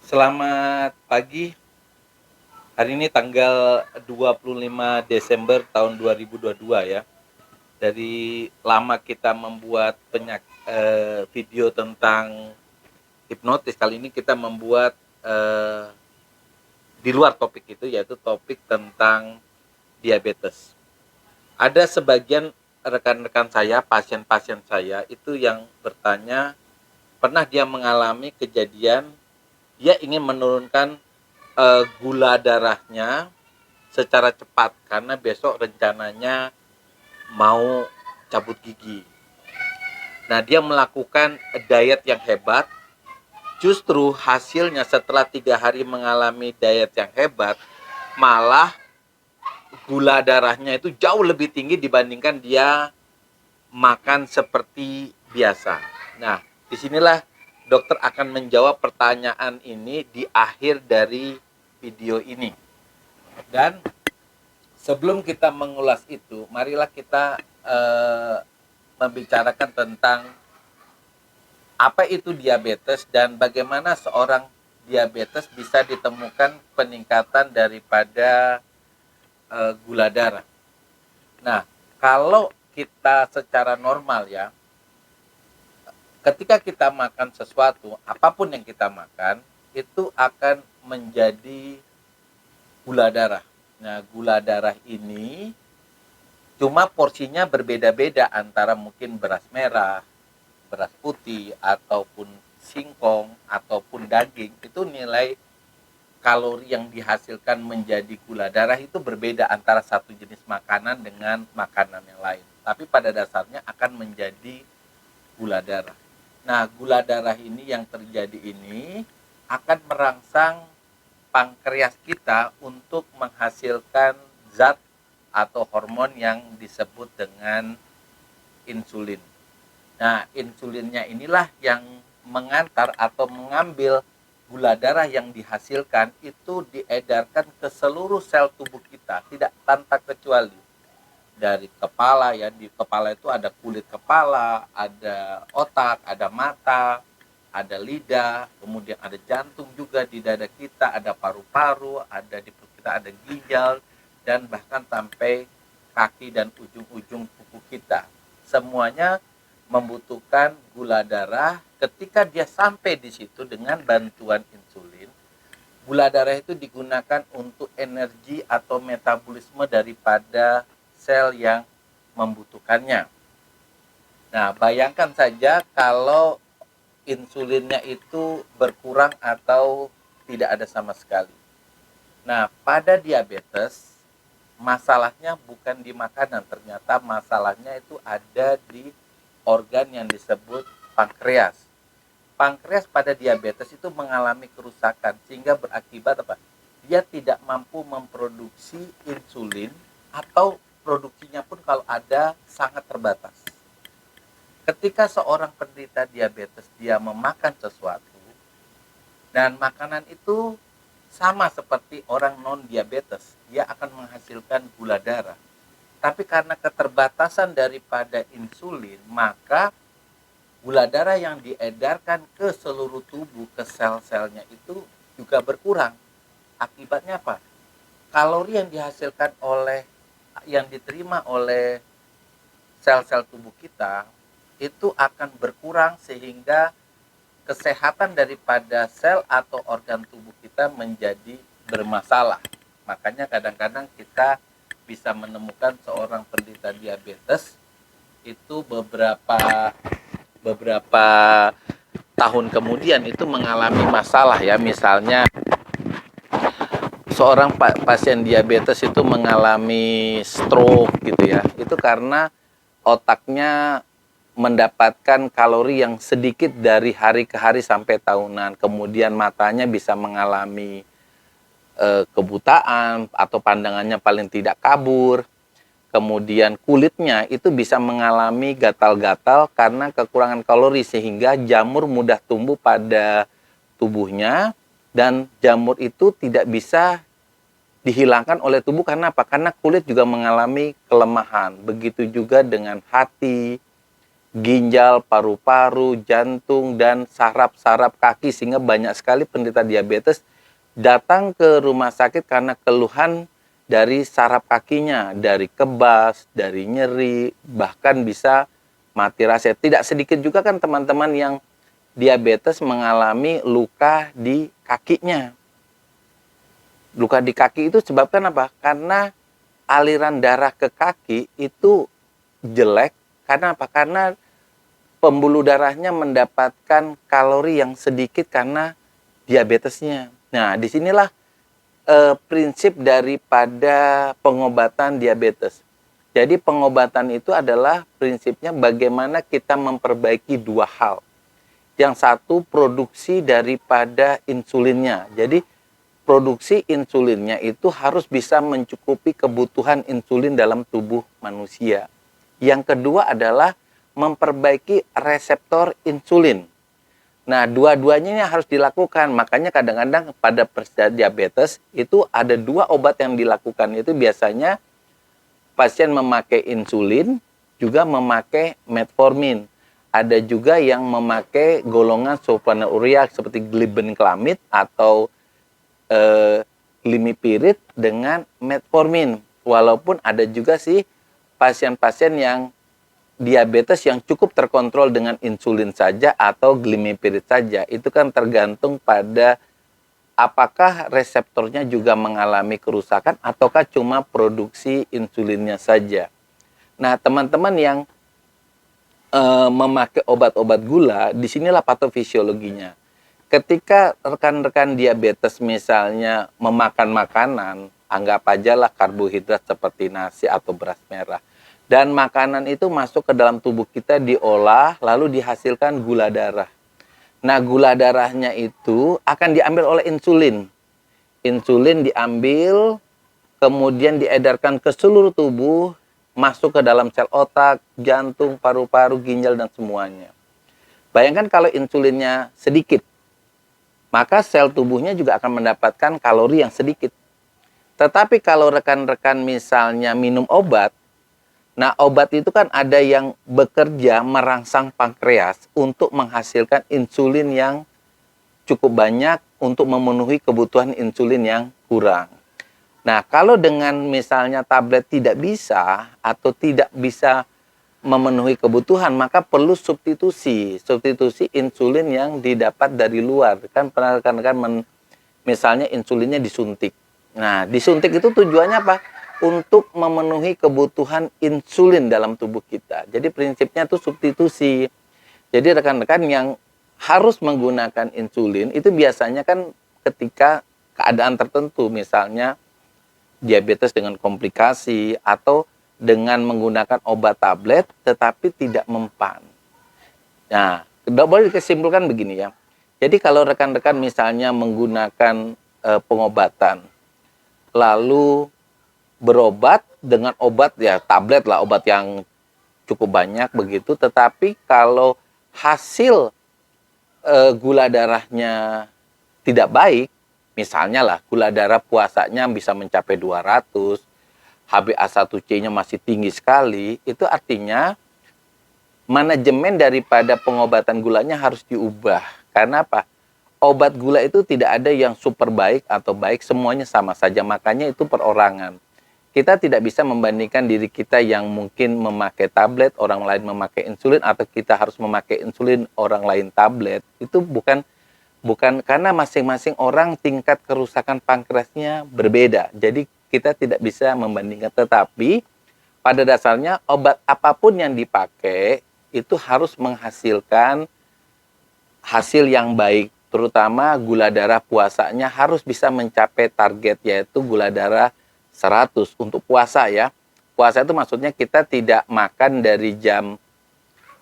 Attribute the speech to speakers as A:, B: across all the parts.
A: Selamat pagi. Hari ini tanggal 25 Desember tahun 2022 ya. Dari lama kita membuat video tentang hipnotis, kali ini kita membuat di luar topik itu, yaitu topik tentang diabetes. Ada sebagian rekan-rekan saya, pasien-pasien saya itu yang bertanya, pernah dia mengalami kejadian dia ingin menurunkan gula darahnya secara cepat karena besok rencananya mau cabut gigi. Nah, dia melakukan diet yang hebat. Justru hasilnya setelah 3 hari mengalami diet yang hebat, malah gula darahnya itu jauh lebih tinggi dibandingkan dia makan seperti biasa. Nah, disinilah dokter akan menjawab pertanyaan ini di akhir dari video ini. Dan sebelum kita mengulas itu, marilah kita membicarakan tentang apa itu diabetes dan bagaimana seorang diabetes bisa ditemukan peningkatan daripada gula darah. Nah, kalau kita secara normal ya, ketika kita makan sesuatu, apapun yang kita makan, itu akan menjadi gula darah. Nah, gula darah ini cuma porsinya berbeda-beda antara mungkin beras merah, beras putih, ataupun singkong, ataupun daging. Itu nilai kalori yang dihasilkan menjadi gula darah itu berbeda antara satu jenis makanan dengan makanan yang lain. Tapi pada dasarnya akan menjadi gula darah. Nah, gula darah ini yang terjadi ini akan merangsang pankreas kita untuk menghasilkan zat atau hormon yang disebut dengan insulin. Nah, insulinnya inilah yang mengantar atau mengambil gula darah yang dihasilkan itu diedarkan ke seluruh sel tubuh kita, tidak tanpa kecuali. Dari kepala ya, di kepala itu ada kulit kepala, ada otak, ada mata, ada lidah, kemudian ada jantung juga di dada kita, ada paru-paru, ada di perut kita ada ginjal, dan bahkan sampai kaki dan ujung-ujung kuku kita. Semuanya membutuhkan gula darah. Ketika dia sampai di situ dengan bantuan insulin, gula darah itu digunakan untuk energi atau metabolisme daripada sel yang membutuhkannya. Nah, bayangkan saja kalau insulinnya itu berkurang atau tidak ada sama sekali. Nah, pada diabetes, masalahnya bukan di makanan, ternyata masalahnya itu ada di organ yang disebut pankreas. Pankreas pada diabetes itu mengalami kerusakan sehingga berakibat apa? Dia tidak mampu memproduksi insulin atau produksinya pun kalau ada sangat terbatas. Ketika seorang penderita diabetes dia memakan sesuatu dan makanan itu sama seperti orang non diabetes, dia akan menghasilkan gula darah. Tapi karena keterbatasan daripada insulin, maka gula darah yang diedarkan ke seluruh tubuh, ke sel-selnya itu juga berkurang. Akibatnya apa? Kalori yang dihasilkan yang diterima oleh sel-sel tubuh kita itu akan berkurang sehingga kesehatan daripada sel atau organ tubuh kita menjadi bermasalah. Makanya kadang-kadang kita bisa menemukan seorang penderita diabetes itu beberapa tahun kemudian itu mengalami masalah ya, misalnya seorang pasien diabetes itu mengalami stroke gitu ya. Itu karena otaknya mendapatkan kalori yang sedikit dari hari ke hari sampai tahunan. Kemudian matanya bisa mengalami kebutaan atau pandangannya paling tidak kabur. Kemudian kulitnya itu bisa mengalami gatal-gatal karena kekurangan kalori sehingga jamur mudah tumbuh pada tubuhnya dan jamur itu tidak bisa dihilangkan oleh tubuh karena apa? Karena kulit juga mengalami kelemahan. Begitu juga dengan hati, ginjal, paru-paru, jantung, dan saraf-saraf kaki. Sehingga banyak sekali penderita diabetes datang ke rumah sakit karena keluhan dari saraf kakinya, dari kebas, dari nyeri, bahkan bisa mati rasa. Tidak sedikit juga kan teman-teman yang diabetes mengalami luka di kakinya. Luka di kaki itu sebabkan apa? Karena aliran darah ke kaki itu jelek. Karena apa? Karena pembuluh darahnya mendapatkan kalori yang sedikit karena diabetesnya. Nah, disinilah prinsip daripada pengobatan diabetes. Jadi pengobatan itu adalah prinsipnya bagaimana kita memperbaiki dua hal. Yang satu, produksi daripada insulinnya. Jadi produksi insulinnya itu harus bisa mencukupi kebutuhan insulin dalam tubuh manusia. Yang kedua adalah memperbaiki reseptor insulin. Nah, dua-duanya ini harus dilakukan. Makanya kadang-kadang pada penderita diabetes itu ada dua obat yang dilakukan. Itu biasanya pasien memakai insulin, juga memakai metformin. Ada juga yang memakai golongan sulfonylurea seperti glibenclamid atau glimepiride dengan metformin. Walaupun ada juga sih pasien-pasien yang diabetes yang cukup terkontrol dengan insulin saja atau glimepiride saja. Itu kan tergantung pada apakah reseptornya juga mengalami kerusakan ataukah cuma produksi insulinnya saja. Nah, teman-teman yang memakai obat-obat gula, disinilah patofisiologinya. Ketika rekan-rekan diabetes misalnya memakan makanan, anggap aja lah karbohidrat seperti nasi atau beras merah. Dan makanan itu masuk ke dalam tubuh kita, diolah, lalu dihasilkan gula darah. Nah, gula darahnya itu akan diambil oleh insulin. Insulin diambil, kemudian diedarkan ke seluruh tubuh, masuk ke dalam sel otak, jantung, paru-paru, ginjal, dan semuanya. Bayangkan kalau insulinnya sedikit, maka sel tubuhnya juga akan mendapatkan kalori yang sedikit. Tetapi kalau rekan-rekan misalnya minum obat, nah obat itu kan ada yang bekerja merangsang pankreas untuk menghasilkan insulin yang cukup banyak untuk memenuhi kebutuhan insulin yang kurang. Nah, kalau dengan misalnya tablet tidak bisa atau tidak bisa memenuhi kebutuhan, maka perlu substitusi insulin yang didapat dari luar. Kan pernah rekan-rekan misalnya insulinnya disuntik. Nah, disuntik itu tujuannya apa? Untuk memenuhi kebutuhan insulin dalam tubuh kita. Jadi prinsipnya itu substitusi. Jadi rekan-rekan yang harus menggunakan insulin itu biasanya kan ketika keadaan tertentu, misalnya diabetes dengan komplikasi atau dengan menggunakan obat tablet tetapi tidak mempan. Nah, boleh disimpulkan begini ya. Jadi kalau rekan-rekan misalnya menggunakan pengobatan lalu berobat dengan obat ya tablet lah, obat yang cukup banyak begitu, tetapi kalau hasil gula darahnya tidak baik, misalnya lah gula darah puasanya bisa mencapai 200, HbA1c-nya masih tinggi sekali, itu artinya manajemen daripada pengobatan gulanya harus diubah. Karena apa? Obat gula itu tidak ada yang super baik atau baik, semuanya sama saja. Makanya itu perorangan. Kita tidak bisa membandingkan diri kita yang mungkin memakai tablet, orang lain memakai insulin, atau kita harus memakai insulin, orang lain tablet. Itu bukan karena masing-masing orang tingkat kerusakan pankreasnya berbeda. Jadi kita tidak bisa membandingkan. Tetapi pada dasarnya obat apapun yang dipakai itu harus menghasilkan hasil yang baik. Terutama gula darah puasanya harus bisa mencapai target, yaitu gula darah 100 untuk puasa ya. Puasa itu maksudnya kita tidak makan dari jam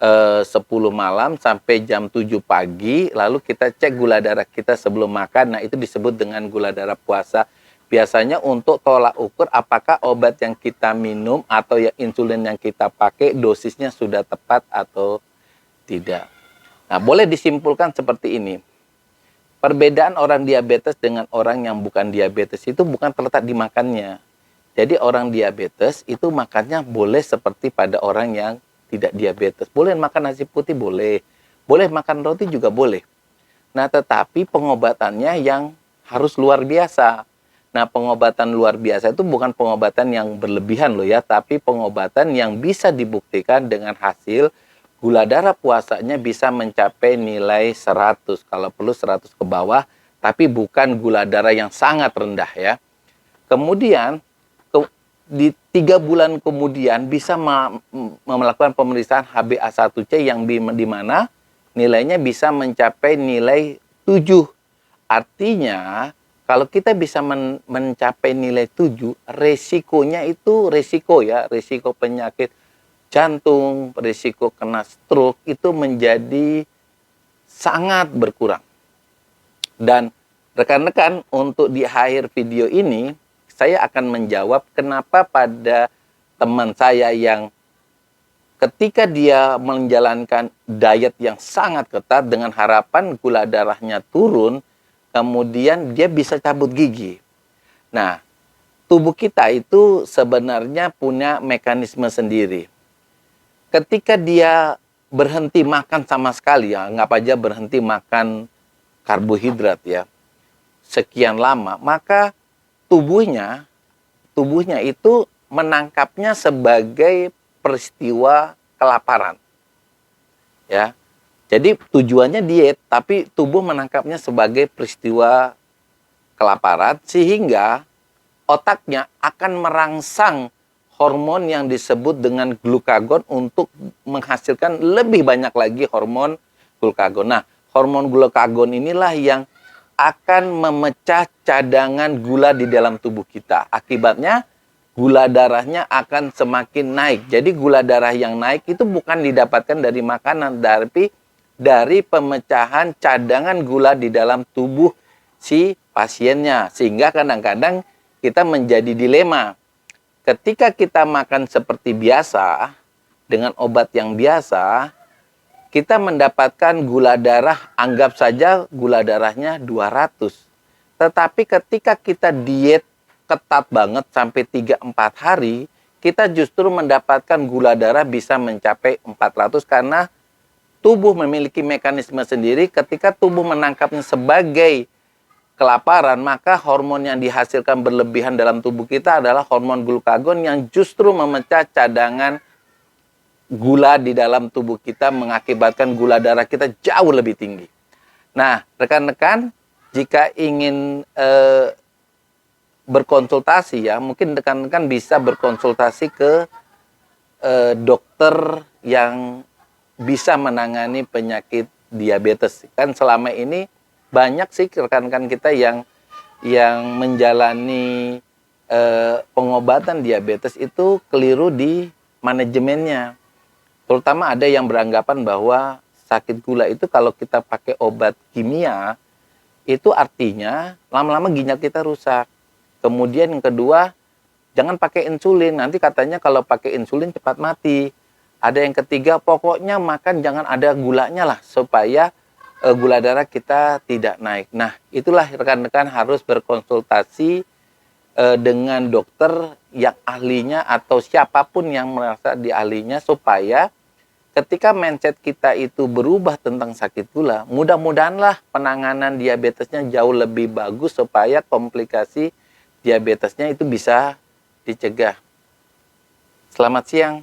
A: 10 malam sampai jam 7 pagi, lalu kita cek gula darah kita sebelum makan. Nah, itu disebut dengan gula darah puasa. Biasanya untuk tolak ukur apakah obat yang kita minum atau ya insulin yang kita pakai dosisnya sudah tepat atau tidak. Nah, boleh disimpulkan seperti ini. Perbedaan orang diabetes dengan orang yang bukan diabetes itu bukan terletak di makannya. Jadi orang diabetes itu makannya boleh seperti pada orang yang
B: tidak diabetes. Boleh makan nasi putih, boleh. Boleh makan roti juga boleh. Nah, tetapi pengobatannya yang harus luar biasa. Nah, pengobatan luar biasa itu bukan pengobatan yang berlebihan loh ya, tapi pengobatan yang bisa dibuktikan dengan hasil gula darah puasanya bisa mencapai nilai 100, kalau perlu 100 ke bawah, tapi bukan gula darah yang sangat rendah ya. Kemudian di 3 bulan kemudian bisa melakukan pemeriksaan HbA1c yang di mana nilainya bisa mencapai nilai 7. Artinya kalau kita bisa mencapai nilai 7, resikonya itu resiko penyakit jantung, risiko kena stroke itu menjadi sangat berkurang. Dan rekan-rekan, untuk di akhir video ini, saya akan menjawab kenapa pada teman saya yang ketika dia menjalankan diet yang sangat ketat dengan harapan gula darahnya turun, kemudian dia bisa cabut gigi. Nah, tubuh kita itu sebenarnya punya mekanisme sendiri. Ketika dia berhenti makan sama sekali, ya, anggap aja berhenti makan karbohidrat ya, sekian lama, maka tubuhnya itu menangkapnya sebagai peristiwa kelaparan. Ya. Jadi tujuannya diet, tapi tubuh menangkapnya sebagai peristiwa kelaparan sehingga otaknya akan merangsang hormon yang disebut dengan glukagon untuk menghasilkan lebih banyak lagi hormon glukagon. Nah, hormon glukagon inilah yang akan memecah cadangan gula di dalam tubuh kita. Akibatnya gula darahnya akan semakin naik. Jadi gula darah yang naik itu bukan didapatkan dari makanan, tapi dari pemecahan cadangan gula di dalam tubuh si pasiennya. Sehingga kadang-kadang kita menjadi dilema. Ketika kita makan seperti biasa, dengan obat yang biasa, kita mendapatkan gula darah, anggap saja gula darahnya 200. Tetapi ketika kita diet ketat banget sampai 3-4 hari, kita justru mendapatkan gula darah bisa mencapai 400 karena tubuh memiliki mekanisme sendiri. Ketika tubuh menangkapnya sebagai kelaparan, maka hormon yang dihasilkan berlebihan dalam tubuh kita adalah hormon glukagon yang justru memecah cadangan gula di dalam tubuh kita, mengakibatkan gula darah kita jauh lebih tinggi. Nah, rekan-rekan, jika ingin berkonsultasi ya, mungkin rekan-rekan bisa berkonsultasi ke dokter yang bisa menangani penyakit diabetes. Kan selama ini banyak sih rekan-rekan kita yang menjalani pengobatan diabetes itu keliru di manajemennya. Terutama ada yang beranggapan bahwa sakit gula itu kalau kita pakai obat kimia, itu artinya lama-lama ginjal kita rusak. Kemudian yang kedua, jangan pakai insulin. Nanti katanya kalau pakai insulin cepat mati. Ada yang ketiga, pokoknya makan jangan ada gulanya lah supaya gula darah kita tidak naik. Nah, itulah rekan-rekan harus berkonsultasi dengan dokter yang ahlinya atau siapapun yang merasa di ahlinya supaya ketika mindset kita itu berubah tentang sakit gula, mudah-mudahanlah penanganan diabetesnya jauh lebih bagus supaya komplikasi diabetesnya itu bisa dicegah. Selamat siang.